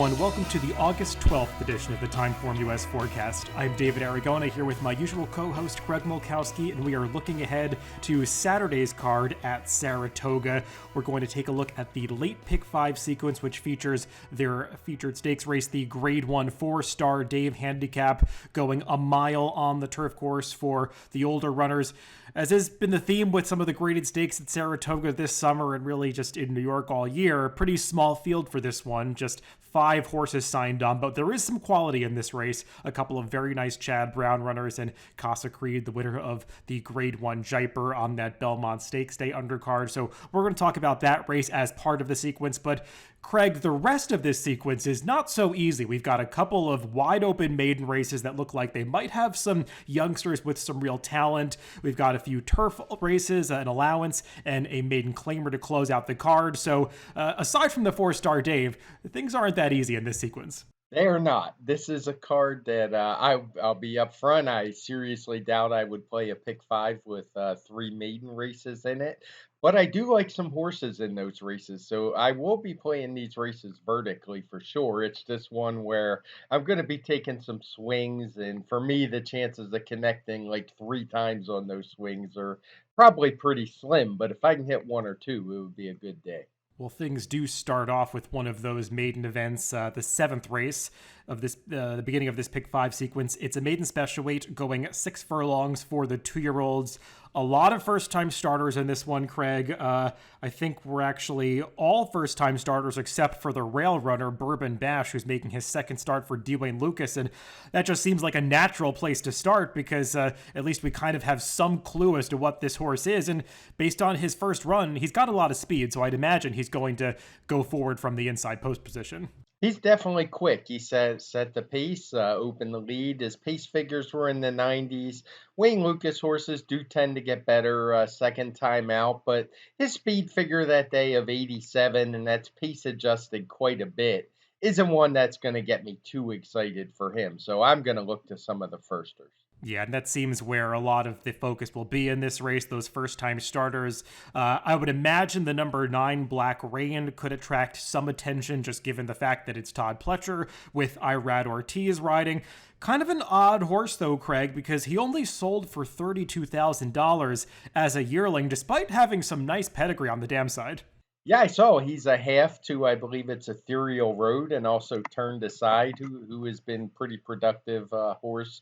everyone. Welcome to the August 12th edition of the TimeformUS Forecast. I'm David Aragona here with my usual co-host Greg Mulkowski, and we are looking ahead to Saturday's card at Saratoga. We're going to take a look at the late pick 5 sequence, which features their featured stakes race, the G1 Fourstardave Handicap, going a mile on the turf course for the older runners. As has been the theme with some of the graded stakes at Saratoga this summer and really just in New York all year, pretty small field for this one, just 5 horses signed on, but there is some quality in this race. A couple of very nice Chad Brown runners and Casa Creed, the winner of the Grade 1 Jaipur on that Belmont Stakes Day undercard. So we're going to talk about that race as part of the sequence, but Craig, the rest of this sequence is not so easy. We've got a couple of wide open maiden races that look like they might have some youngsters with some real talent. We've got a few turf races, an allowance, and a maiden claimer to close out the card. So aside from the 4-star Dave, things aren't that easy in this sequence. They are not. This is a card that I'll be upfront. I seriously doubt I would play a pick 5 with 3 maiden races in it. But I do like some horses in those races, so I will be playing these races vertically for sure. It's just one where I'm going to be taking some swings, and for me, the chances of connecting like 3 times on those swings are probably pretty slim. But if I can hit 1 or 2, it would be a good day. Well, things do start off with one of those maiden events, the 7th race of this, the beginning of this pick 5 sequence. It's a maiden special weight going 6 furlongs for the 2-year-olds. A lot of first-time starters in this one, Craig. I think we're actually all first-time starters except for the rail runner, Bourbon Bash, who's making his second start for Dwayne Lucas. And that just seems like a natural place to start because at least we kind of have some clue as to what this horse is. And based on his first run, he's got a lot of speed, so I'd imagine he's going to go forward from the inside post position. He's definitely quick. He set the pace, opened the lead. His pace figures were in the 90s. Wayne Lucas horses do tend to get better second time out, but his speed figure that day of 87, and that's pace adjusted quite a bit, isn't one that's going to get me too excited for him. So I'm going to look to some of the firsters. Yeah, and that seems where a lot of the focus will be in this race, those first-time starters. I would imagine the number 9 Black Rain could attract some attention, just given the fact that it's Todd Pletcher with Irad Ortiz riding. Kind of an odd horse, though, Craig, because he only sold for $32,000 as a yearling, despite having some nice pedigree on the dam side. Yeah, I saw he's a half to, I believe it's Ethereal Road, and also Turned Aside, who has been pretty productive horse.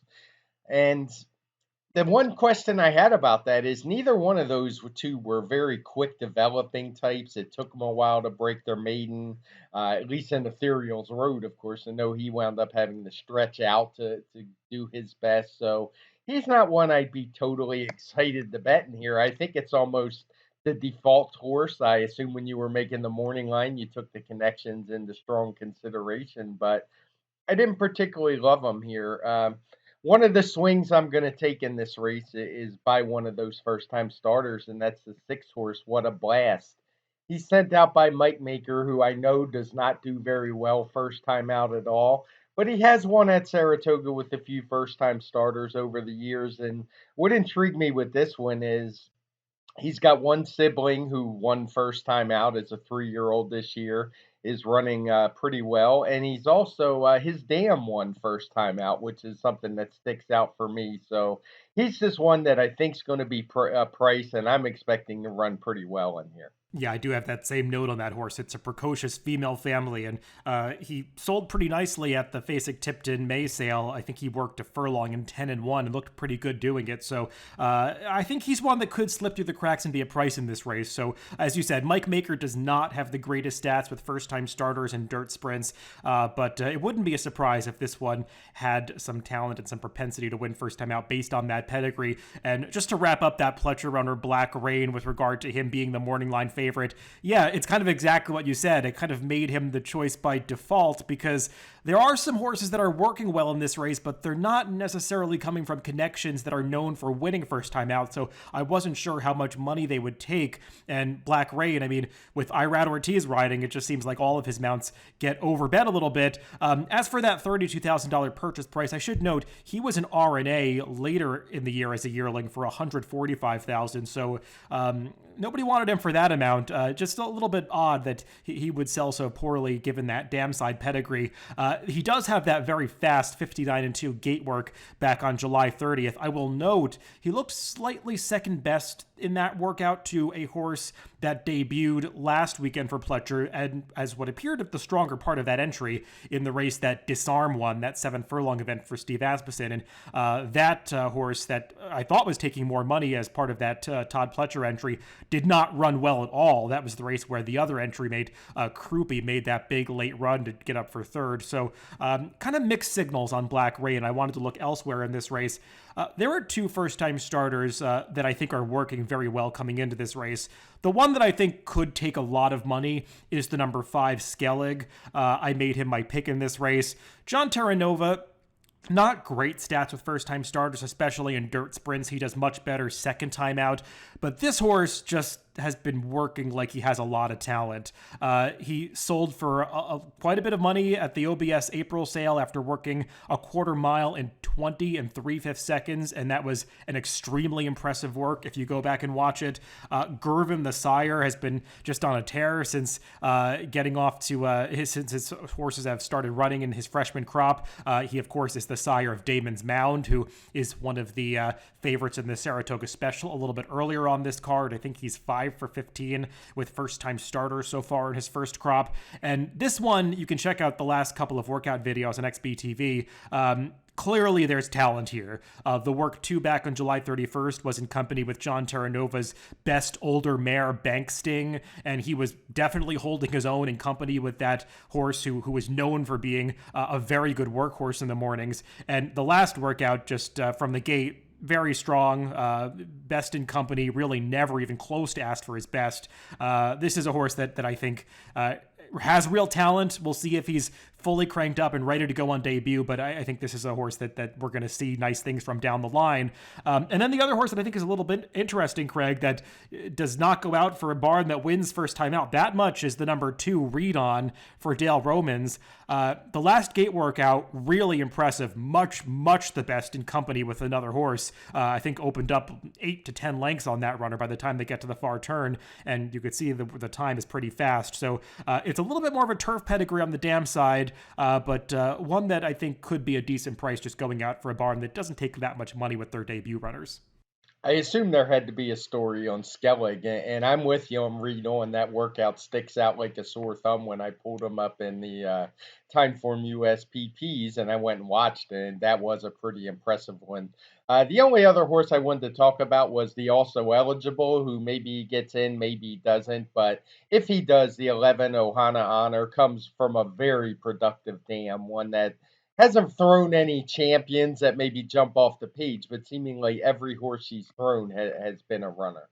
And the one question I had about that is neither one of those two were very quick developing types. It took them a while to break their maiden, at least in Ethereal's Road, of course. I know he wound up having to stretch out to do his best. So he's not one I'd be totally excited to bet in here. I think it's almost the default horse. I assume when you were making the morning line, you took the connections into strong consideration, but I didn't particularly love him here. One of the swings I'm going to take in this race is by one of those first-time starters, and that's the 6 horse, What a Blast. He's sent out by Mike Maker, who I know does not do very well first time out at all, but he has won at Saratoga with a few first-time starters over the years, and what intrigued me with this one is he's got one sibling who won first time out as a 3-year-old this year, is running pretty well. And he's also, his dam won first time out, which is something that sticks out for me. So he's just one that I think is going to be priced, and I'm expecting to run pretty well in here. Yeah, I do have that same note on that horse. It's a precocious female family, and he sold pretty nicely at the Fasig-Tipton May sale. I think he worked a furlong in 10-1 and looked pretty good doing it. So I think he's one that could slip through the cracks and be a price in this race. So as you said, Mike Maker does not have the greatest stats with first-time starters and dirt sprints, but it wouldn't be a surprise if this one had some talent and some propensity to win first time out based on that pedigree. And just to wrap up that Pletcher runner, Black Rain, with regard to him being the morning line favorite, yeah, it's kind of exactly what you said. It kind of made him the choice by default because there are some horses that are working well in this race, but they're not necessarily coming from connections that are known for winning first time out. So I wasn't sure how much money they would take. And Black Rain, I mean, with Irad Ortiz riding, it just seems like all of his mounts get overbet a little bit. As for that $32,000 purchase price, I should note he was an RNA later in the year as a yearling for $145,000. So nobody wanted him for that amount. count. Just a little bit odd that he would sell so poorly given that dam side pedigree. He does have that very fast 59-2 gate work back on July 30th. I will note he looked slightly second best in that workout to a horse that debuted last weekend for Pletcher and as what appeared the stronger part of that entry in the race that Disarm won, that 7-furlong event for Steve Asmussen. And that horse that I thought was taking more money as part of that Todd Pletcher entry did not run well at all. That was the race where the other entry made Krupe made that big late run to get up for third. So kind of mixed signals on Black Rain. I wanted to look elsewhere in this race. There are two first-time starters that I think are working very well coming into this race. The one that I think could take a lot of money is the number 5 Skellig. I made him my pick in this race. John Terranova, not great stats with first-time starters, especially in dirt sprints. He does much better second time out. But this horse just has been working like he has a lot of talent. He sold for quite a bit of money at the OBS April sale after working a quarter mile in 20 3/5 seconds, and that was an extremely impressive work if you go back and watch it. Gervin the sire has been just on a tear since getting off to since his horses have started running in his freshman crop. He, of course, is the sire of Damon's Mound, who is one of the favorites in the Saratoga Special a little bit earlier on this card. I think he's 5 for 15 with first-time starters so far in his first crop. And this one, you can check out the last couple of workout videos on XBTV. Clearly, there's talent here. The work 2 back on July 31st was in company with John Terranova's best older mare, Bank Sting, and he was definitely holding his own in company with that horse who was known for being a very good workhorse in the mornings. And the last workout, just from the gate, very strong, best in company, really never even close to asked for his best. This is a horse that I think has real talent. We'll see if he's fully cranked up and ready to go on debut, but I think this is a horse that we're going to see nice things from down the line. And then the other horse that I think is a little bit interesting, Craig, that does not go out for a barn that wins first time out that much is the number 2 Read On for Dale Romans. The last gate workout, really impressive, much the best in company with another horse. I think opened up 8 to 10 lengths on that runner by the time they get to the far turn, and you could see the time is pretty fast. So it's a little bit more of a turf pedigree on the dam side, but one that I think could be a decent price just going out for a barn that doesn't take that much money with their debut runners. I assume there had to be a story on Skellig, and I'm with you on Read On. That workout sticks out like a sore thumb when I pulled him up in the TimeformUS PPs, and I went and watched it, and that was a pretty impressive one. The only other horse I wanted to talk about was the also eligible, who maybe gets in, maybe doesn't, but if he does, the 11 Ohana Honor comes from a very productive dam, one that hasn't thrown any champions that maybe jump off the page, but seemingly every horse he's thrown has been a runner.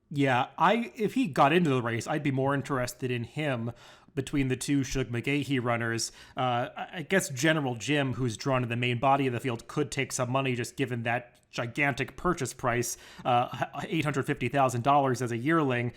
Yeah, if he got into the race, I'd be more interested in him between the two Shug McGahee runners. I guess General Jim, who's drawn to the main body of the field, could take some money just given that gigantic purchase price, $850,000 as a yearling.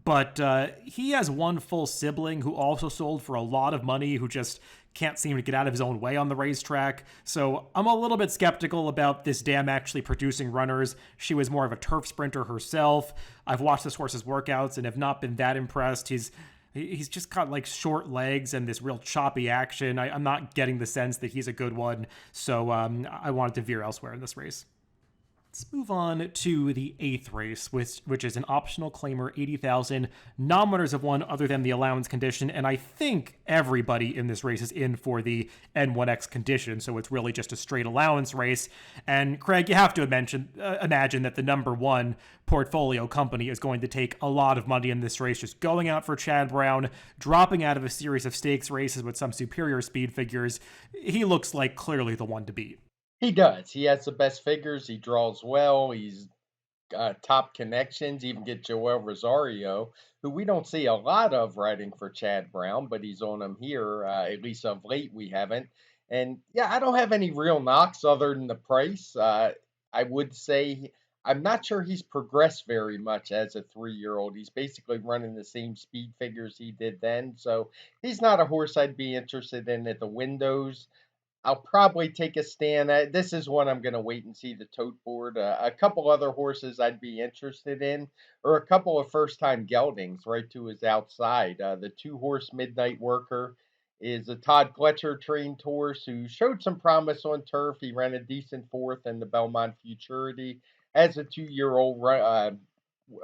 But he has one full sibling who also sold for a lot of money, who just can't seem to get out of his own way on the racetrack. So I'm a little bit skeptical about this dam actually producing runners. She was more of a turf sprinter herself. I've watched this horse's workouts and have not been that impressed. He's just got like short legs and this real choppy action. I'm not getting the sense that he's a good one. So I wanted to veer elsewhere in this race. Let's move on to the 8th race, which is an optional claimer 80,000 non-winners of one other than the allowance condition, and I think everybody in this race is in for the N1X condition, so it's really just a straight allowance race. And Craig, you have to imagine that the number 1 portfolio company is going to take a lot of money in this race, just going out for Chad Brown, dropping out of a series of stakes races with some superior speed figures. He looks like clearly the one to beat. He does. He has the best figures. He draws well. He's top connections. Even get Joel Rosario, who we don't see a lot of riding for Chad Brown, but he's on him here. At least of late, we haven't. And yeah, I don't have any real knocks other than the price. I would say I'm not sure he's progressed very much as a 3-year-old. He's basically running the same speed figures he did then. So he's not a horse I'd be interested in at the windows. I'll probably take a stand. This is one I'm going to wait and see the tote board. A couple other horses I'd be interested in, or a couple of first time geldings right to his outside. The two horse Midnight Worker is a Todd Fletcher trained horse who showed some promise on turf. He ran a decent fourth in the Belmont Futurity as a 2 year old, a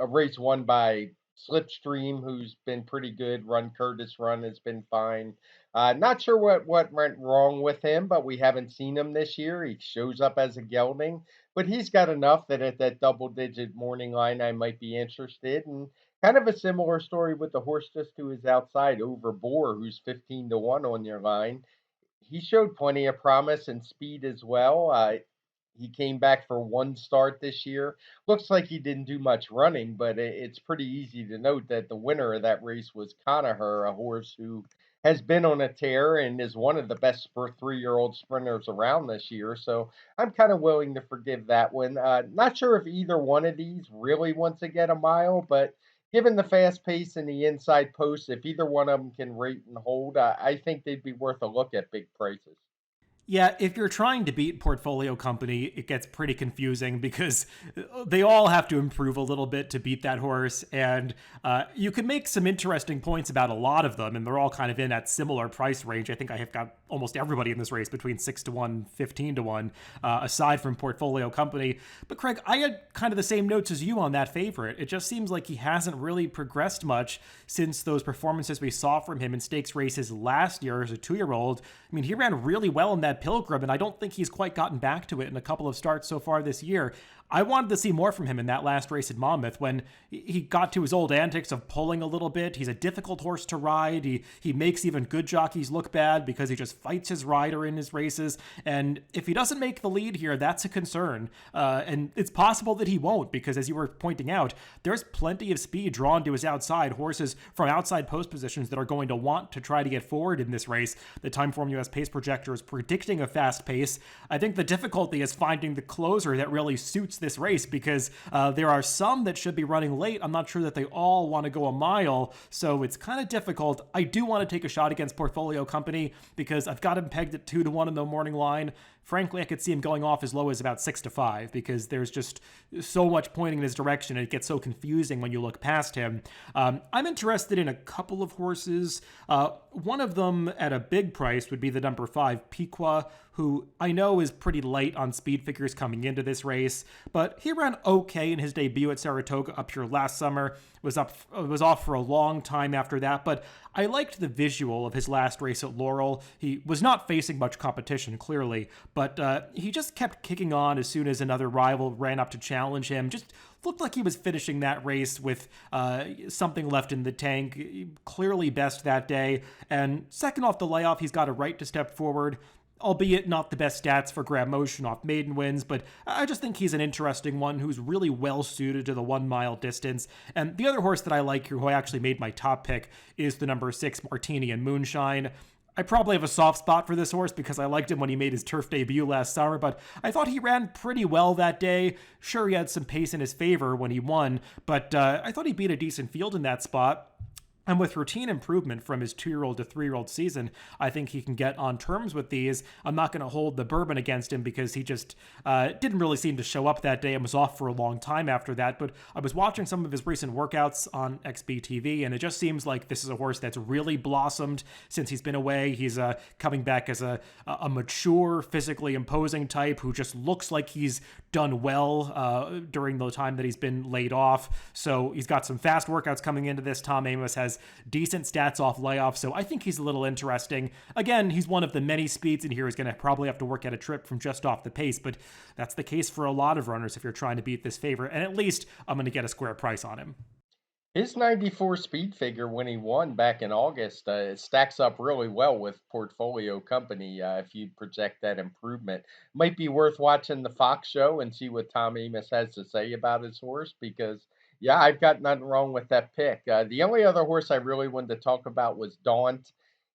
race won by Slipstream, who's been pretty good. Run Curtis Run has been fine. Not sure what went wrong with him, but we haven't seen him this year. He shows up as a gelding, but he's got enough that at that double digit morning line, I might be interested. And kind of a similar story with the horse just to his outside, Over Boar, who's 15 to 1 on your line. He showed plenty of promise and speed as well. He came back for one start this year. Looks like he didn't do much running, but it's pretty easy to note that the winner of that race was Conaher, a horse who has been on a tear and is one of the best for 3 year old sprinters around this year. So I'm kind of willing to forgive that one. Not sure if either one of these really wants to get a mile, but given the fast pace and the inside post, if either one of them can rate and hold, I think they'd be worth a look at big prices. Yeah, if you're trying to beat Portfolio Company, it gets pretty confusing because they all have to improve a little bit to beat that horse. And you can make some interesting points about a lot of them, and they're all kind of in at similar price range. I think I have got almost everybody in this race between 6 to 1, 15 to 1, aside from Portfolio Company. But Craig, I had kind of the same notes as you on that favorite. It just seems like he hasn't really progressed much since those performances we saw from him in stakes races last year as a 2 year old. I mean, he ran really well in that Pilgrim, and I don't think he's quite gotten back to it in a couple of starts so far this year. I wanted to see more from him in that last race at Monmouth when he got to his old antics of pulling a little bit. He's a difficult horse to ride. He makes even good jockeys look bad because he just fights his rider in his races. And if he doesn't make the lead here, that's a concern. And it's possible that he won't because, as you were pointing out, there's plenty of speed drawn to his outside. Horses from outside post positions that are going to want to try to get forward in this race. The TimeformUS pace projector is predicting a fast pace. I think the difficulty is finding the closer that really suits this race because there are some that should be running late. I'm not sure that they all want to go a mile, so it's kind of difficult. I do want to take a shot against Portfolio Company because I've got him pegged at 2 to 1 in the morning line. Frankly, I could see him going off as low as about 6 to 5 because there's just so much pointing in his direction and it gets so confusing when you look past him. I'm interested in a couple of horses. One of them at a big price would be the number 5 Piqua, who I know is pretty light on speed figures coming into this race, but he ran okay in his debut at Saratoga up here last summer. Was off for a long time after that, but I liked the visual of his last race at Laurel. He was not facing much competition, clearly, but he just kept kicking on as soon as another rival ran up to challenge him. Just looked like he was finishing that race with something left in the tank. Clearly best that day. And second off the layoff, he's got a right to step forward, albeit not the best stats for grab motion off maiden wins, but I just think he's an interesting one who's really well suited to the 1 mile distance. And the other horse that I like here, who I actually made my top pick, is the number 6 Martini and Moonshine. I probably have a soft spot for this horse because I liked him when he made his turf debut last summer, but I thought he ran pretty well that day. Sure, he had some pace in his favor when he won, but I thought he beat a decent field in that spot. And with routine improvement from his 2-year-old to 3-year-old season, I think he can get on terms with these. I'm not going to hold the bourbon against him because he just didn't really seem to show up that day and was off for a long time after that. But I was watching some of his recent workouts on XBTV, and it just seems like this is a horse that's really blossomed since he's been away. He's coming back as a mature, physically imposing type who just looks like he's done well during the time that he's been laid off. So he's got some fast workouts coming into this. Tom Amos has decent stats off layoff, so I think he's a little interesting. Again, he's one of the many speeds in here who's going to probably have to work at a trip from just off the pace, but that's the case for a lot of runners if you're trying to beat this favorite, and at least I'm going to get a square price on him. His 94 speed figure when he won back in August stacks up really well with Portfolio Company. If you project that improvement, might be worth watching the Fox show and see what Tom Amos has to say about his horse because, yeah, I've got nothing wrong with that pick. The only other horse I really wanted to talk about was Daunt.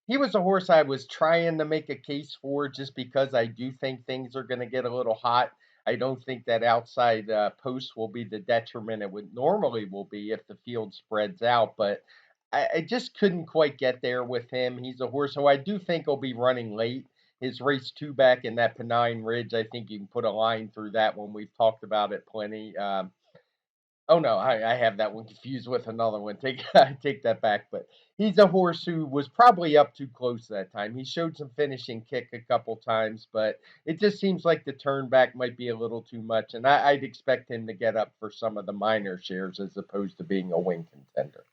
He was a horse I was trying to make a case for just because I do think things are going to get a little hot. I don't think that outside post will be the detriment it would normally will be if the field spreads out. But I just couldn't quite get there with him. He's a horse who I do think will be running late. his race 2 back in that Pennine Ridge. I think you can put a line through that one. We've talked about it plenty. Oh no, I have that one confused with another one. Take I take that back. But he's a horse who was probably up too close that time. He showed some finishing kick a couple times, but it just seems like the turn back might be a little too much. And I'd expect him to get up for some of the minor shares as opposed to being a win contender.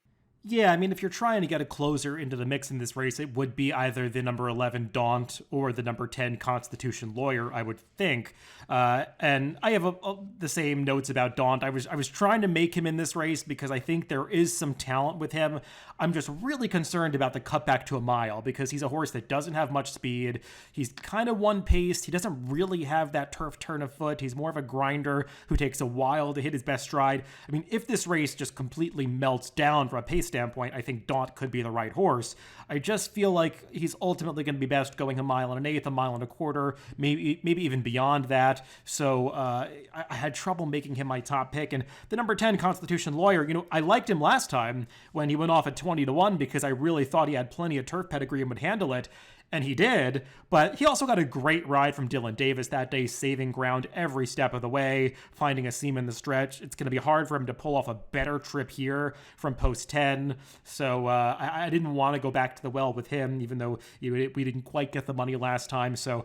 Yeah, I mean, if you're trying to get a closer into the mix in this race, it would be either the number 11 Daunt or the number 10 Constitution Lawyer, I would think. And I have the same notes about Daunt. I was trying to make him in this race because I think there is some talent with him. I'm just really concerned about the cutback to a mile because he's a horse that doesn't have much speed. He's kind of one-paced. He doesn't really have that turf turn of foot. He's more of a grinder who takes a while to hit his best stride. I mean, if this race just completely melts down from a pace standpoint, I think Daunt could be the right horse. I just feel like he's ultimately going to be best going a mile and an eighth, a mile and a quarter, maybe even beyond that. So I had trouble making him my top pick. And the number 10 Constitution Lawyer, I liked him last time when he went off at 20-1 because I really thought he had plenty of turf pedigree and would handle it. And he did, but he also got a great ride from Dylan Davis that day, saving ground every step of the way, finding a seam in the stretch. It's going to be hard for him to pull off a better trip here from post 10. So I didn't want to go back to the well with him, even though we didn't quite get the money last time. So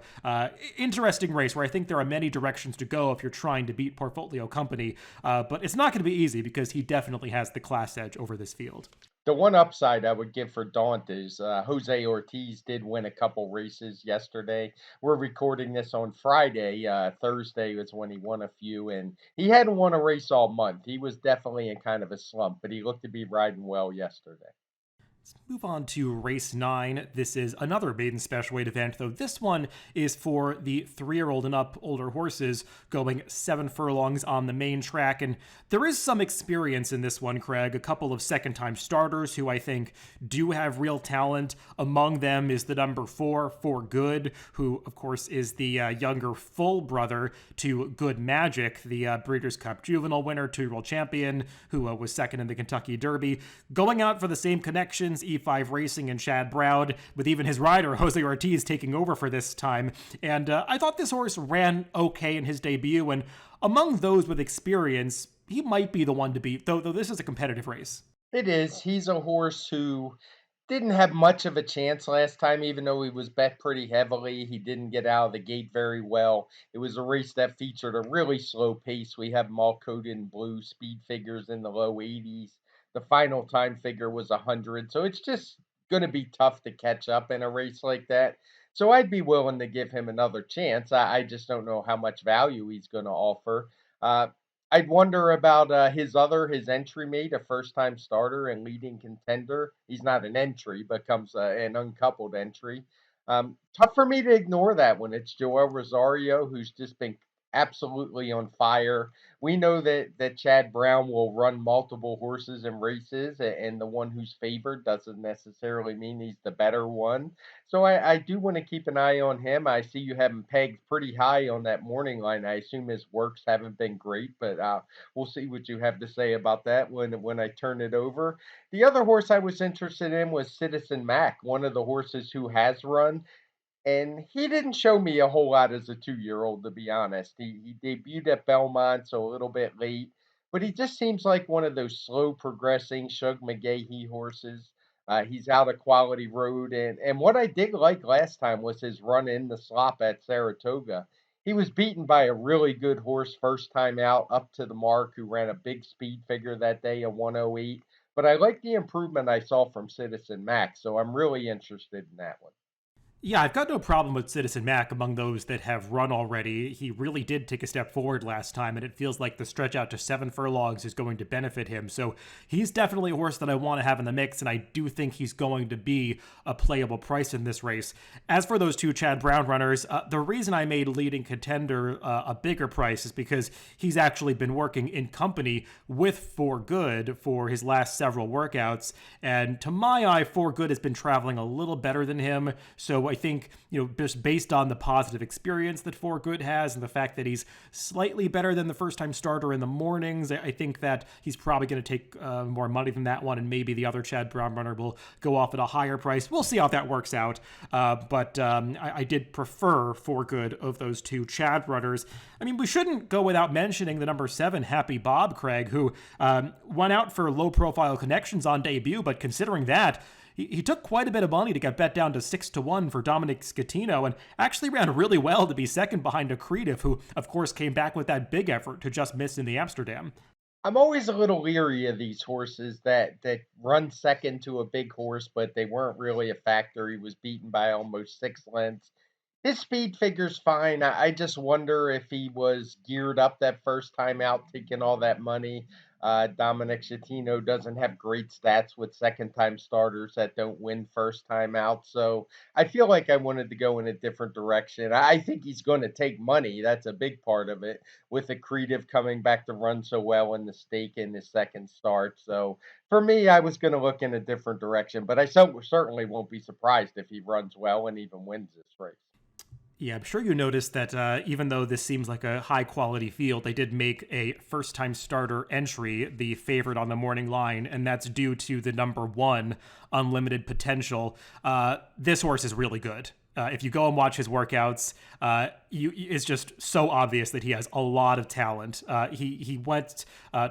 interesting race where I think there are many directions to go if you're trying to beat Portfolio Company. But it's not going to be easy because he definitely has the class edge over this field. The one upside I would give for Daunt is Jose Ortiz did win a couple races yesterday. We're recording this on Friday. Thursday was when he won a few, and he hadn't won a race all month. He was definitely in kind of a slump, but he looked to be riding well yesterday. Let's move on to race 9. This is another maiden special weight event, though this one is for the 3-year-old and up older horses going 7 furlongs on the main track. And there is some experience in this one, Craig. A couple of second-time starters who I think do have real talent. Among them is the number 4, For Good, who, of course, is the younger full brother to Good Magic, the Breeders' Cup Juvenile winner, 2-year-old champion, who was second in the Kentucky Derby. Going out for the same connections, E5 Racing and Chad Brown, with even his rider, Jose Ortiz, taking over for this time. And I thought this horse ran okay in his debut, and among those with experience, he might be the one to beat, though this is a competitive race. It is. He's a horse who didn't have much of a chance last time, even though he was bet pretty heavily. He didn't get out of the gate very well. It was a race that featured a really slow pace. We have them all coated in blue, speed figures in the low 80s. The final time figure was 100. So it's just going to be tough to catch up in a race like that. So I'd be willing to give him another chance. I just don't know how much value he's going to offer. Uh, I'd wonder about his entry mate, a first-time starter and leading contender. He's not an entry, but comes an uncoupled entry. Tough for me to ignore that one. It's Joel Rosario, who's just been absolutely on fire. We know that Chad Brown will run multiple horses in races, and the one who's favored doesn't necessarily mean he's the better one. So I do want to keep an eye on him. I see you have him pegged pretty high on that morning line. I assume his works haven't been great, but we'll see what you have to say about that when I turn it over. The other horse I was interested in was Citizen Mac, one of the horses who has run. And he didn't show me a whole lot as a 2-year-old, to be honest. He debuted at Belmont, so a little bit late. But he just seems like one of those slow progressing Shug McGahee horses. He's out of quality road. And what I did like last time was his run in the slop at Saratoga. He was beaten by a really good horse first time out, up to the mark, who ran a big speed figure that day, a 108. But I like the improvement I saw from Citizen Mac, so I'm really interested in that one. Yeah, I've got no problem with Citizen Mac among those that have run already. He really did take a step forward last time, and it feels like the stretch out to 7 furlongs is going to benefit him. So he's definitely a horse that I want to have in the mix, and I do think he's going to be a playable price in this race. As for those 2 Chad Brown runners, the reason I made leading contender a bigger price is because he's actually been working in company with For Good for his last several workouts, and to my eye, For Good has been traveling a little better than him. So So I think, just based on the positive experience that For Good has and the fact that he's slightly better than the first-time starter in the mornings, I think that he's probably going to take more money than that one, and maybe the other Chad Brown runner will go off at a higher price. We'll see how that works out. But I did prefer For Good of those two Chad runners. I mean, we shouldn't go without mentioning the number 7, Happy Bob, Craig, who went out for low-profile connections on debut, but considering that, he took quite a bit of money to get bet down to 6-1 for Dominic Scatino and actually ran really well to be second behind Accretive, who, of course, came back with that big effort to just miss in the Amsterdam. I'm always a little leery of these horses that run second to a big horse, but they weren't really a factor. He was beaten by almost 6 lengths. His speed figure's fine. I just wonder if he was geared up that first time out, taking all that money. Dominic Chatino doesn't have great stats with second time starters that don't win first time out. So I feel like I wanted to go in a different direction. I think he's going to take money. That's a big part of it, with Accretive coming back to run so well in the stake in his second start. So for me, I was going to look in a different direction, but I certainly won't be surprised if he runs well and even wins this race. Yeah, I'm sure you noticed that even though this seems like a high-quality field, they did make a first-time starter entry the favorite on the morning line, and that's due to the number 1, Unlimited Potential. This horse is really good. If you go and watch his workouts, it's just so obvious that he has a lot of talent. He went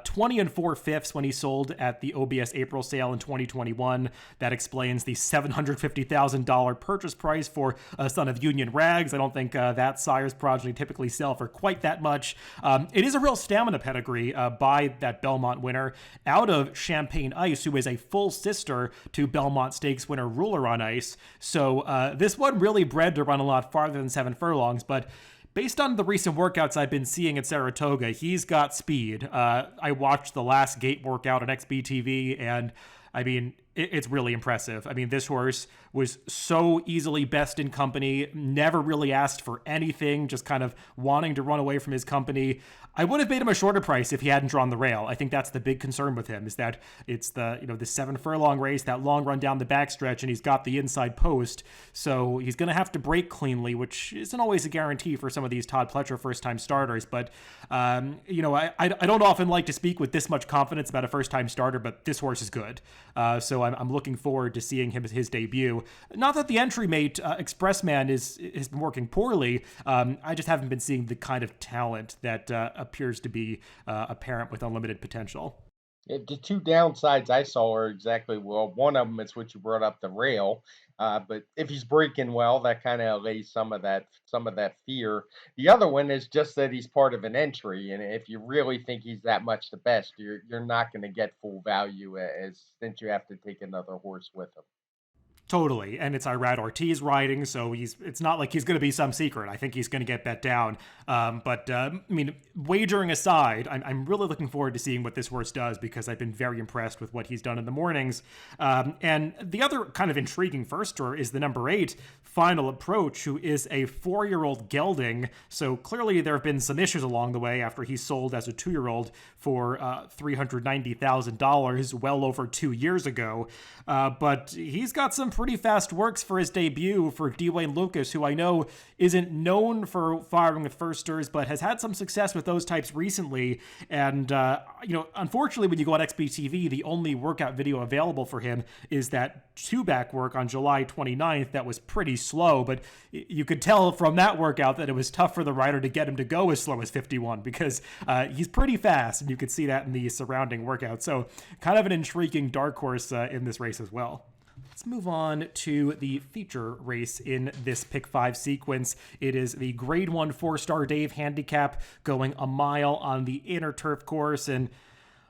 20 4/5 when he sold at the OBS April sale in 2021. That explains the $750,000 purchase price for a son of Union Rags. I don't think that sire's progeny typically sell for quite that much. It is a real stamina pedigree by that Belmont winner out of Champagne Ice, who is a full sister to Belmont Stakes winner Ruler on Ice. So this one really bred to run a lot farther than 7 furlongs, but based on the recent workouts I've been seeing at Saratoga, he's got speed. I watched the last gate workout on XBTV, and I mean, it's really impressive. I mean, this horse was so easily best in company, never really asked for anything, just kind of wanting to run away from his company. I would have made him a shorter price if he hadn't drawn the rail. I think that's the big concern with him, is that it's the 7 furlong race, that long run down the backstretch, and he's got the inside post. So he's going to have to break cleanly, which isn't always a guarantee for some of these Todd Pletcher first-time starters. But, I don't often like to speak with this much confidence about a first-time starter, but this horse is good. So I'm looking forward to seeing his debut. Not that the entry mate, Expressman, has been working poorly. I just haven't been seeing the kind of talent that appears to be apparent with Unlimited Potential. The two downsides I saw are exactly, well, one of them is what you brought up, the rail. But if he's breaking well, that kind of allays some of that fear. The other one is just that he's part of an entry, and if you really think he's that much the best, you're not going to get full value, as since you have to take another horse with him. Totally, and it's Irad Ortiz riding, so it's not like he's going to be some secret. I think he's going to get bet down. But wagering aside, I'm really looking forward to seeing what this horse does, because I've been very impressed with what he's done in the mornings. And the other kind of intriguing firster is the number 8, Final Approach, who is a 4-year-old gelding. So clearly there have been some issues along the way after he sold as a 2-year-old for $390,000 well over 2 years ago. But he's got some pretty fast works for his debut for Dwayne Lucas, who I know isn't known for firing with firsters, but has had some success with those types recently. And, unfortunately, when you go on XBTV, the only workout video available for him is that 2-back work on July 29th that was pretty slow, but you could tell from that workout that it was tough for the rider to get him to go as slow as 51, because he's pretty fast, and you could see that in the surrounding workout. So kind of an intriguing dark horse in this race as well. Let's move on to the feature race in this Pick 5 sequence. It is the Grade 1 Fourstardave Handicap, going a mile on the inner turf course, and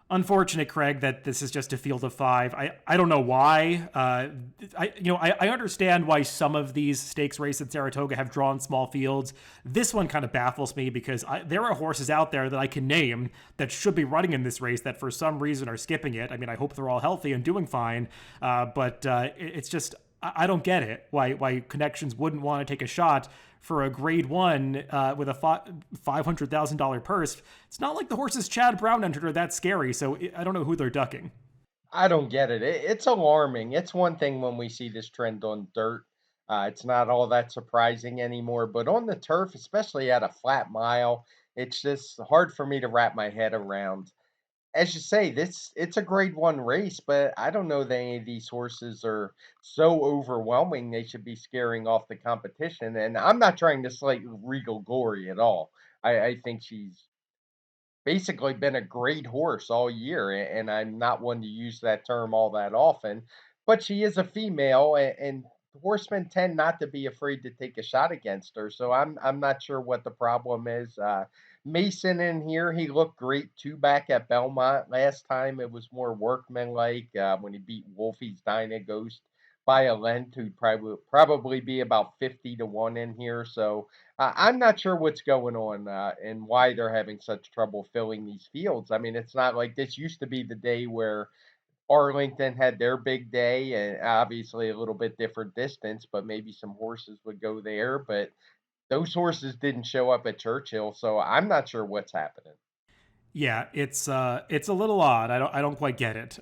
unfortunate, Craig, that this is just a field of 5. I don't know why. I understand why some of these stakes races at Saratoga have drawn small fields. This one kind of baffles me, because there are horses out there that I can name that should be running in this race that for some reason are skipping it. I mean, I hope they're all healthy and doing fine, but it's just, I don't get it. Why Connections wouldn't want to take a shot for a Grade 1 with a $500,000 purse. It's not like the horses Chad Brown entered are that scary, so I don't know who they're ducking. I don't get it. It's alarming. It's one thing when we see this trend on dirt, It's not all that surprising anymore. But on the turf, especially at a flat mile, it's just hard for me to wrap my head around. As you say, this it's a grade one race, but I don't know that any of these horses are so overwhelming they should be scaring off the competition. And I'm not trying to slight Regal Glory at all. I think she's basically been a great horse all year, and I'm not one to use that term all that often. But she is a female, and horsemen tend not to be afraid to take a shot against her. So I'm not sure what the problem is. Mason in here, he looked great too back at Belmont last time. It was more workmanlike when he beat Wolfie's Dyna Ghost by a length, who'd probably be about 50 to 1 in here. So I'm not sure what's going on and why they're having such trouble filling these fields. I mean, it's not like this used to be the day where Arlington had their big day, and obviously a little bit different distance, but maybe some horses would go there. But those horses didn't show up at Churchill, so I'm not sure what's happening. Yeah, it's a little odd. I don't quite get it.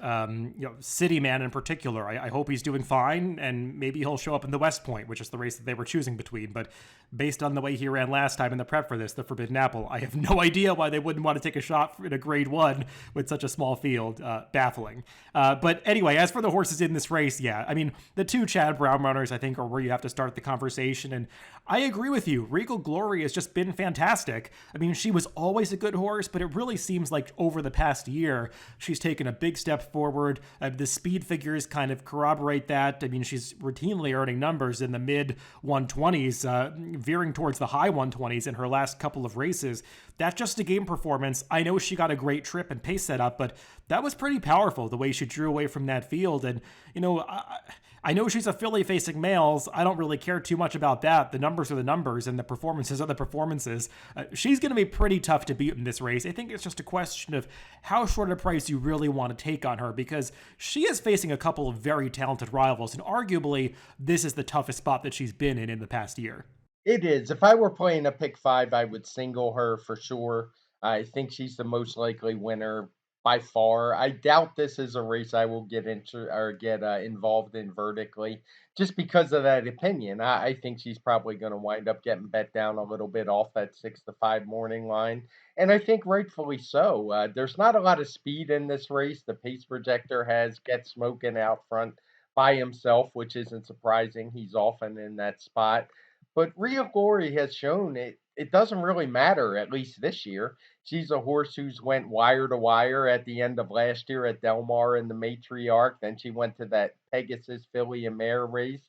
City Man in particular. I hope he's doing fine, and maybe he'll show up in the West Point, which is the race that they were choosing between. But based on the way he ran last time in the prep for this, the Forbidden Apple, I have no idea why they wouldn't want to take a shot in a Grade One with such a small field. Baffling. But anyway, as for the horses in this race, yeah, I mean the two Chad Brown runners, I think, are where you have to start the conversation. And I agree with you. Regal Glory has just been fantastic. I mean, she was always a good horse, but it really seems like over the past year, she's taken a big step forward. The speed figures kind of corroborate that. I mean, she's routinely earning numbers in the mid 120s, veering towards the high 120s in her last couple of races. That's just a game performance. I know she got a great trip and pace setup, but that was pretty powerful the way she drew away from that field. And, I know she's a filly facing males. I don't really care too much about that. The numbers are the numbers and the performances are the performances. She's going to be pretty tough to beat in this race. I think it's just a question of how short a price you really want to take on her, because she is facing a couple of very talented rivals, and arguably this is the toughest spot that she's been in the past year. It is. If I were playing a pick five, I would single her for sure. I think she's the most likely winner by far. I doubt this is a race I will get into or get involved in vertically, just because of that opinion. I think she's probably going to wind up getting bet down a little bit off that 6 to 5 morning line, and I think rightfully so. There's not a lot of speed in this race. The pace projector has Get Smoking out front by himself, which isn't surprising. He's often in that spot. But Rio Glory has shown it doesn't really matter, at least this year. She's a horse who's went wire to wire at the end of last year at Del Mar in the Matriarch. Then she went to that Pegasus Filly and Mare race.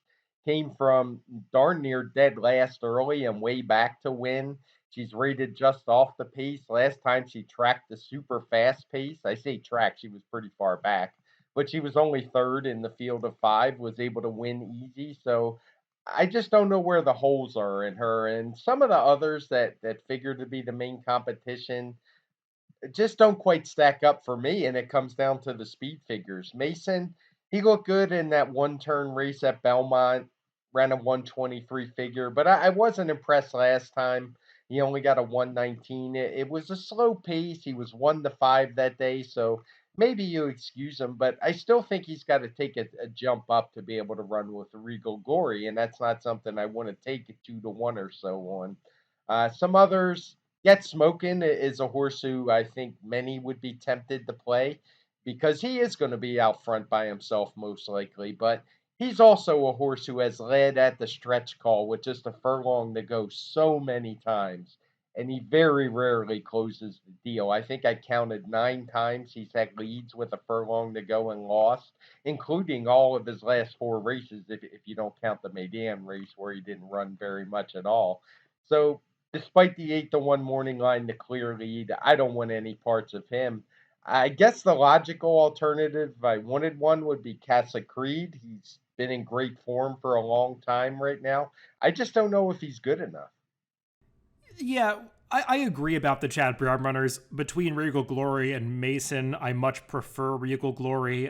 Came from darn near dead last early and way back to win. She's rated just off the pace. Last time she tracked the super fast pace. I say track, she was pretty far back. But she was only third in the field of five, was able to win easy. So I just don't know where the holes are in her, and some of the others that figure to be the main competition just don't quite stack up for me, and it comes down to the speed figures. Mason, he looked good in that one turn race at Belmont, ran a 123 figure, but I wasn't impressed last time. He only got a 119. It was a slow pace. He was 1 to 5 that day, so maybe you excuse him, but I still think he's got to take a jump up to be able to run with Regal Glory, and that's not something I want to take a 2 to 1 or so on. Some others, Get Smoking is a horse who I think many would be tempted to play because he is going to be out front by himself most likely, but he's also a horse who has led at the stretch call with just a furlong to go so many times, and he very rarely closes the deal. I think I counted 9 times he's had leads with a furlong to go and lost, including all of his last 4 races, if you don't count the Medan race where he didn't run very much at all. So despite the 8 to 1 morning line to clear lead, I don't want any parts of him. I guess the logical alternative, if I wanted one, would be Casa Creed. He's been in great form for a long time right now. I just don't know if he's good enough. Yeah, I agree about the Chad Brown runners. Between Regal Glory and Mason, I much prefer Regal Glory.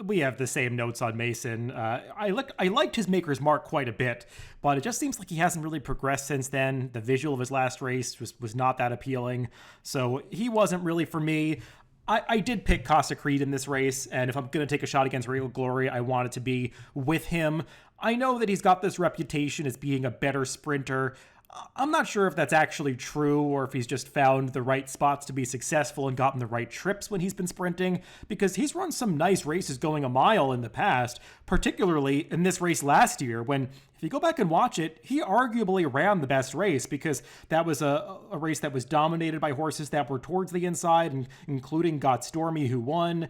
We have the same notes on Mason. I liked his Maker's Mark quite a bit, but it just seems like he hasn't really progressed since then. The visual of his last race was not that appealing, so he wasn't really for me. I did pick Casa Creed in this race, and if I'm going to take a shot against Regal Glory, I want it to be with him. I know that he's got this reputation as being a better sprinter. I'm not sure if that's actually true or if he's just found the right spots to be successful and gotten the right trips when he's been sprinting, because he's run some nice races going a mile in the past, particularly in this race last year when, if you go back and watch it, he arguably ran the best race because that was a race that was dominated by horses that were towards the inside, and including Got Stormy, who won.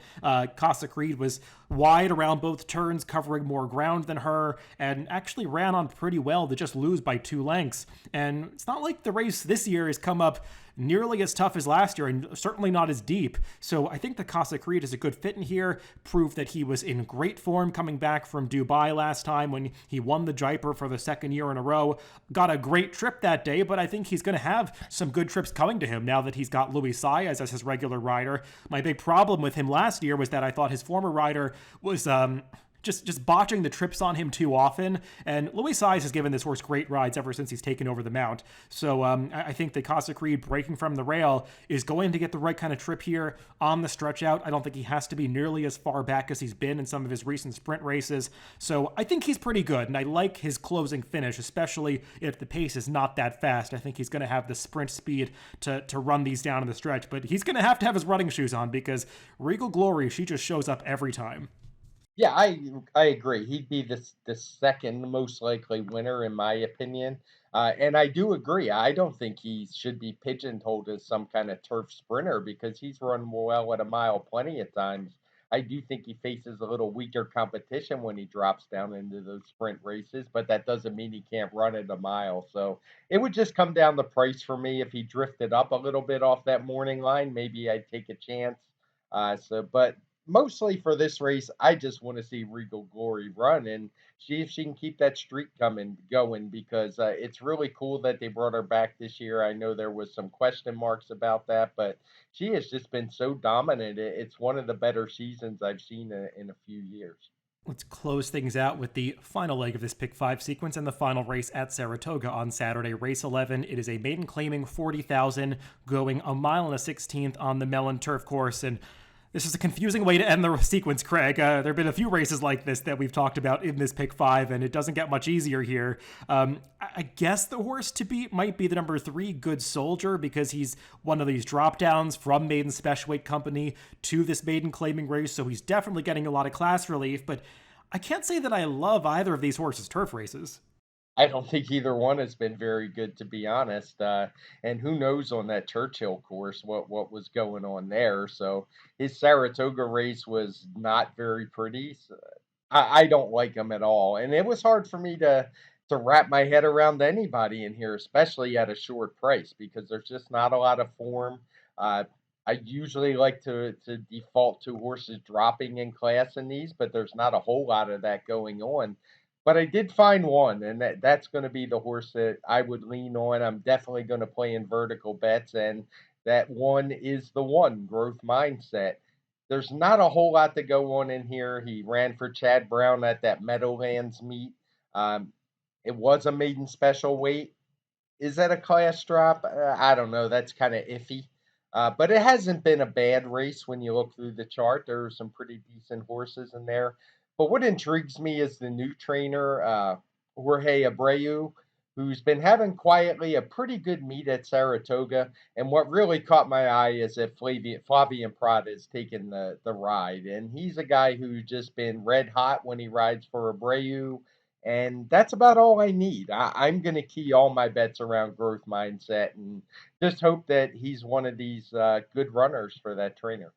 Casa Creed was wide around both turns, covering more ground than her, and actually ran on pretty well to just lose by 2 lengths. And it's not like the race this year has come up nearly as tough as last year, and certainly not as deep. So I think the Casa Creed is a good fit in here. Proved that he was in great form coming back from Dubai last time when he won the Jaipur for the second year in a row. Got a great trip that day, but I think he's going to have some good trips coming to him now that he's got Luis Saez as his regular rider. My big problem with him last year was that I thought his former rider was just botching the trips on him too often. And Luis Saez has given this horse great rides ever since he's taken over the mount. So I think the Casa Creed breaking from the rail is going to get the right kind of trip here on the stretch out. I don't think he has to be nearly as far back as he's been in some of his recent sprint races. So I think he's pretty good, and I like his closing finish, especially if the pace is not that fast. I think he's going to have the sprint speed to run these down in the stretch, but he's going to have his running shoes on because Regal Glory, she just shows up every time. Yeah, I agree. He'd be the second most likely winner in my opinion, and I do agree. I don't think he should be pigeonholed as some kind of turf sprinter because he's run well at a mile plenty of times. I do think he faces a little weaker competition when he drops down into those sprint races, but that doesn't mean he can't run at a mile. So it would just come down the price for me. If he drifted up a little bit off that morning line, maybe I'd take a chance. But mostly for this race, I just want to see Regal Glory run and see if she can keep that streak coming going because it's really cool that they brought her back this year. I know there was some question marks about that, but she has just been so dominant. It's one of the better seasons I've seen in a few years. Let's close things out with the final leg of this Pick 5 sequence and the final race at Saratoga on Saturday, race 11. It is a maiden claiming 40,000, going a mile and a 16th on the Mellon turf course, and this is a confusing way to end the sequence, Craig. There have been a few races like this that we've talked about in this Pick 5, and it doesn't get much easier here. I guess the horse to beat might be the number 3, Good Soldier, because he's one of these drop-downs from Maiden Specialweight Company to this maiden claiming race, so he's definitely getting a lot of class relief, but I can't say that I love either of these horses' turf races. I don't think either one has been very good, to be honest. And who knows on that Churchill course what was going on there. So his Saratoga race was not very pretty. So I don't like him at all. And it was hard for me to wrap my head around anybody in here, especially at a short price, because there's just not a lot of form. I usually like to default to horses dropping in class in these, but there's not a whole lot of that going on. But I did find one, and that's going to be the horse that I would lean on. I'm definitely going to play in vertical bets, and that one is the one, Growth Mindset. There's not a whole lot to go on in here. He ran for Chad Brown at that Meadowlands meet. Um, it was a maiden special weight. Is that a class drop? I don't know. That's kind of iffy. But it hasn't been a bad race when you look through the chart. There are some pretty decent horses in there. But what intrigues me is the new trainer, Jorge Abreu, who's been having quietly a pretty good meet at Saratoga. And what really caught my eye is that Flavian Prat has taken the ride. And he's a guy who's just been red hot when he rides for Abreu. And that's about all I need. I'm going to key all my bets around Growth Mindset and just hope that he's one of these good runners for that trainer.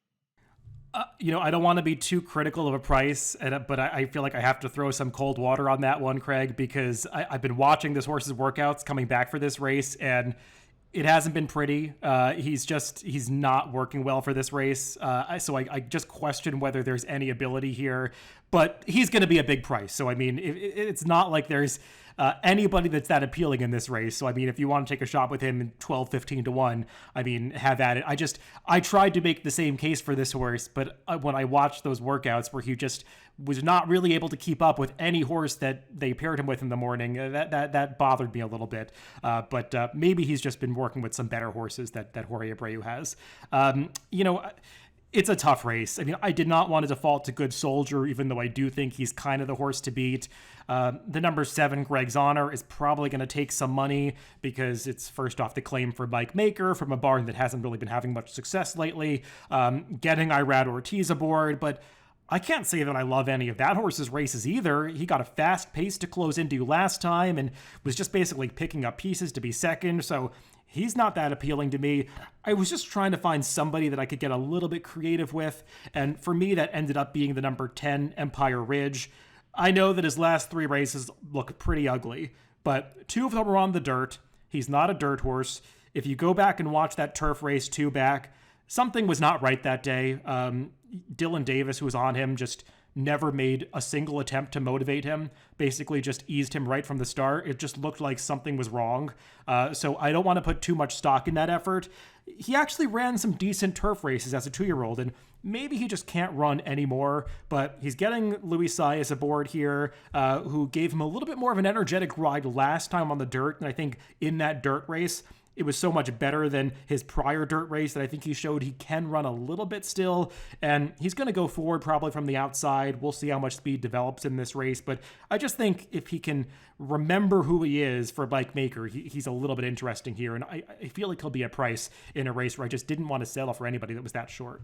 I don't want to be too critical of a price, but I feel like I have to throw some cold water on that one, Craig, because I've been watching this horse's workouts coming back for this race, and it hasn't been pretty. He's not working well for this race. So I just question whether there's any ability here, but he's going to be a big price. So, I mean, it's not like there's anybody that's that appealing in this race. So, I mean, if you want to take a shot with him 12, 15 to 1, I mean, have at it. I tried to make the same case for this horse, but when I watched those workouts where he just was not really able to keep up with any horse that they paired him with in the morning, that bothered me a little bit. But maybe he's just been working with some better horses that Jorge Abreu has. It's a tough race. I mean, I did not want to default to Good Soldier, even though I do think he's kind of the horse to beat. The number 7, Greg's Honor, is probably going to take some money because it's first off the claim for Bike Maker from a barn that hasn't really been having much success lately. Getting Irad Ortiz aboard, but I can't say that I love any of that horse's races either. He got a fast pace to close into last time and was just basically picking up pieces to be second, so he's not that appealing to me. I was just trying to find somebody that I could get a little bit creative with, and for me that ended up being the number 10, Empire Ridge. I know that his last 3 races look pretty ugly, but 2 of them were on the dirt. He's not a dirt horse. If you go back and watch that turf race 2 back, something was not right that day. Dylan Davis, who was on him, just never made a single attempt to motivate him, basically just eased him right from the start. It just looked like something was wrong. So I don't want to put too much stock in that effort. He actually ran some decent turf races as a 2-year-old, and maybe he just can't run anymore, but he's getting Luis Saez aboard here, who gave him a little bit more of an energetic ride last time on the dirt, and I think in that dirt race, it was so much better than his prior dirt race that I think he showed he can run a little bit still, and he's going to go forward probably from the outside. We'll see how much speed develops in this race, but I just think if he can remember who he is for Bike Maker, he's a little bit interesting here, and I feel like he'll be a price in a race where I just didn't want to settle for anybody that was that short.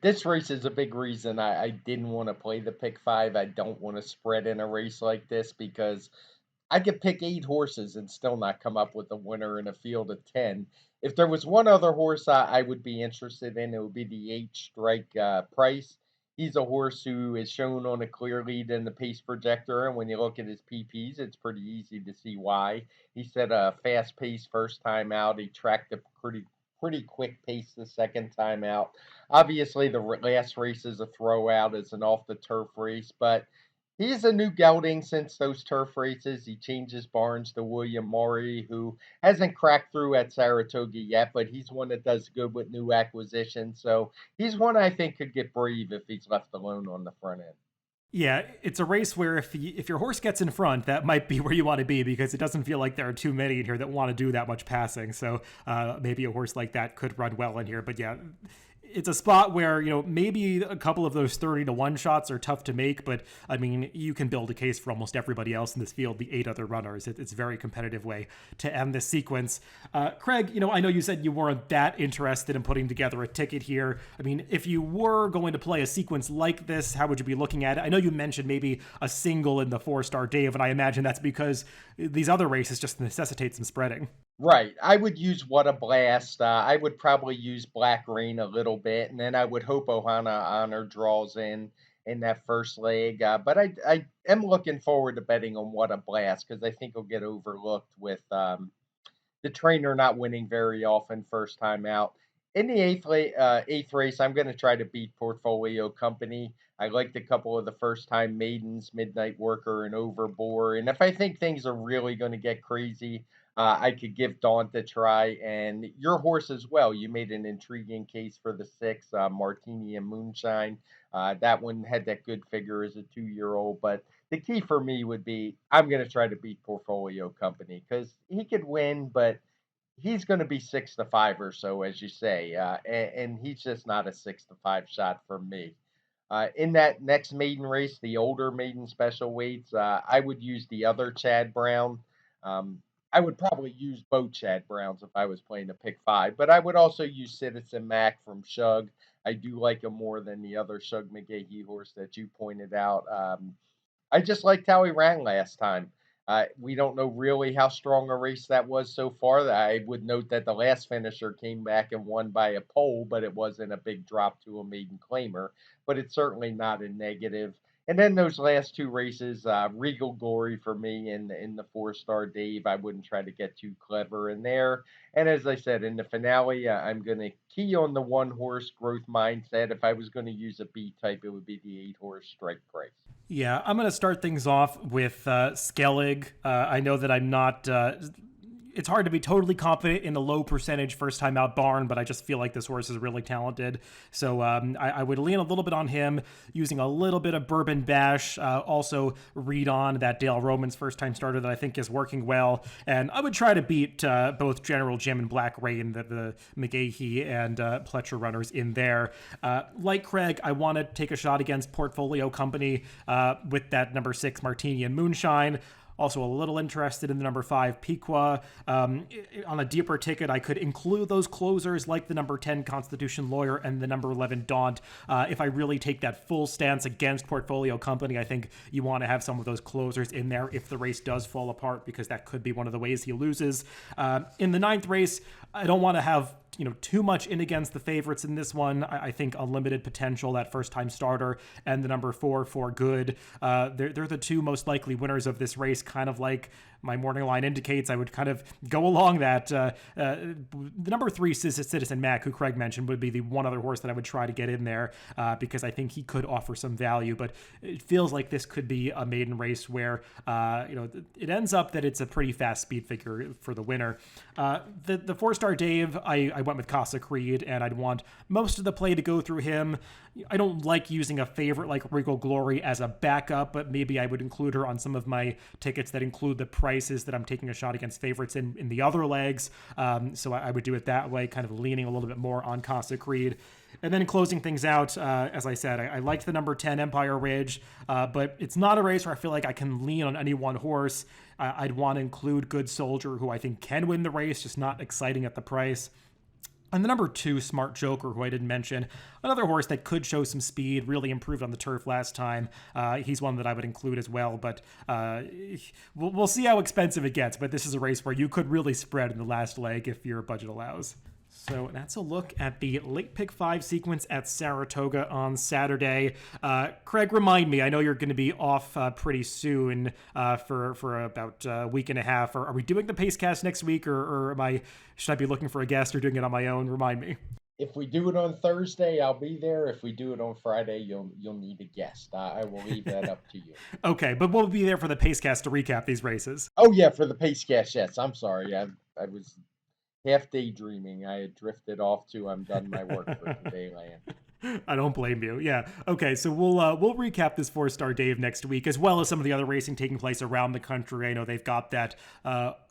This race is a big reason I didn't want to play the pick 5. I don't want to spread in a race like this because I could pick 8 horses and still not come up with a winner in a field of 10. If there was one other horse I would be interested in, it would be the H Strike Price. He's a horse who is shown on a clear lead in the pace projector, and when you look at his PPs, it's pretty easy to see why. He set a fast pace first time out. He tracked a pretty quick pace the second time out. Obviously, the last race is a throwout. It's an off the turf race, but he's a new gelding since those turf races. He changes barns to William Maury, who hasn't cracked through at Saratoga yet, but he's one that does good with new acquisitions. So he's one I think could get brave if he's left alone on the front end. Yeah, it's a race where if your horse gets in front, that might be where you want to be because it doesn't feel like there are too many in here that want to do that much passing. So maybe a horse like that could run well in here. But yeah, it's a spot where, maybe a couple of those 30-1 shots are tough to make, but I mean, you can build a case for almost everybody else in this field, the 8 other runners. It's a very competitive way to end this sequence. Craig, I know you said you weren't that interested in putting together a ticket here. I mean, if you were going to play a sequence like this, how would you be looking at it? I know you mentioned maybe a single in the 4-Stardave, and I imagine that's because these other races just necessitate some spreading. Right. I would use What a Blast. I would probably use Black Rain a little bit, and then I would hope Ohana Honor draws in that first leg. But I am looking forward to betting on What a Blast because I think he'll get overlooked with the trainer not winning very often first time out. In the eighth race, I'm going to try to beat Portfolio Company. I liked a couple of the first time maidens, Midnight Worker and Overbore. And if I think things are really going to get crazy, I could give Daunt a try. And your horse as well. You made an intriguing case for the 6, Martini and Moonshine. That one had that good figure as a 2-year-old. But the key for me would be I'm going to try to beat Portfolio Company because he could win, but he's going to be 6-5 or so, as you say, and he's just not a 6-5 shot for me. In that next maiden race, the older maiden special weights, I would use the other Chad Brown. I would probably use both Chad Browns if I was playing a pick 5, but I would also use Citizen Mac from Shug. I do like him more than the other Shug McGahee horse that you pointed out. I just liked how he ran last time. We don't know really how strong a race that was so far. I would note that the last finisher came back and won by a pole, but it wasn't a big drop to a maiden claimer. But it's certainly not a negative. And then those last 2 races, Regal Glory for me in the 4-Stardave. I wouldn't try to get too clever in there. And as I said, in the finale, I'm going to key on the 1-horse growth mindset. If I was going to use a B type, it would be the 8-horse Strike Price. Yeah, I'm going to start things off with Skellig. I know that I'm not it's hard to be totally confident in a low percentage first time out barn, but I just feel like this horse is really talented. So I would lean a little bit on him, using a little bit of Bourbon Bash, also read on that Dale Romans first time starter that I think is working well. And I would try to beat both General Jim and Black Rain, the McGahee and Pletcher runners in there. Like Craig, I want to take a shot against Portfolio Company with that number 6 Martini and Moonshine. Also a little interested in the number 5 Piqua. On a deeper ticket, I could include those closers like the number 10 Constitution Lawyer and the number 11 Daunt. If I really take that full stance against Portfolio Company, I think you want to have some of those closers in there if the race does fall apart, because that could be one of the ways he loses. In the 9th race, I don't want to have too much in against the favorites in this one. I think Unlimited Potential, that first-time starter, and the number 4, For Good. They're the two most likely winners of this race, kind of like my morning line indicates. I would kind of go along that. The number 3, Citizen Mac, who Craig mentioned, would be the one other horse that I would try to get in there because I think he could offer some value. But it feels like this could be a maiden race where it ends up that it's a pretty fast speed figure for the winner. The 4-star Dave, I went with Casa Creed, and I'd want most of the play to go through him. I don't like using a favorite like Regal Glory as a backup, but maybe I would include her on some of my tickets that include the prices that I'm taking a shot against favorites in the other legs. So I would do it that way, kind of leaning a little bit more on Casa Creed. And then closing things out, as I said, I liked the number 10 Empire Ridge, but it's not a race where I feel like I can lean on any one horse. I'd want to include Good Soldier, who I think can win the race, just not exciting at the price. And the number 2, Smart Joker, who I didn't mention, another horse that could show some speed, really improved on the turf last time. He's one that I would include as well, but we'll see how expensive it gets. But this is a race where you could really spread in the last leg if your budget allows. So that's a look at the late pick 5 sequence at Saratoga on Saturday. Craig, remind me, I know you're going to be off pretty soon for about a week and a half. Are we doing the Pacecast next week, or should I be looking for a guest or doing it on my own? Remind me. If we do it on Thursday, I'll be there. If we do it on Friday, you'll need a guest. I will leave that up to you. Okay, but we'll be there for the Pacecast to recap these races. Oh, yeah, for the Pacecast, yes. I'm sorry. I was half daydreaming. I had drifted off to I'm done my work for today land. I don't blame you. Yeah. Okay. So we'll recap this 4-star Dave next week, as well as some of the other racing taking place around the country. I know they've got that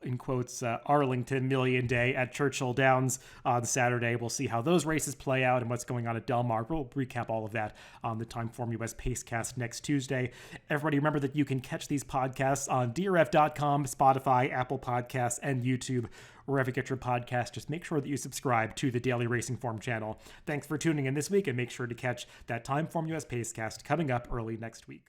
in quotes Arlington Million Day at Churchill Downs on Saturday. We'll see how those races play out and what's going on at Del Mar. We'll recap all of that on the TimeformUS Pacecast next Tuesday. Everybody remember that you can catch these podcasts on DRF.com, Spotify, Apple Podcasts, and YouTube. Wherever you get your podcast, just make sure that you subscribe to the Daily Racing Form channel. Thanks for tuning in this week, and make sure to catch that TimeformUS Pacecast coming up early next week.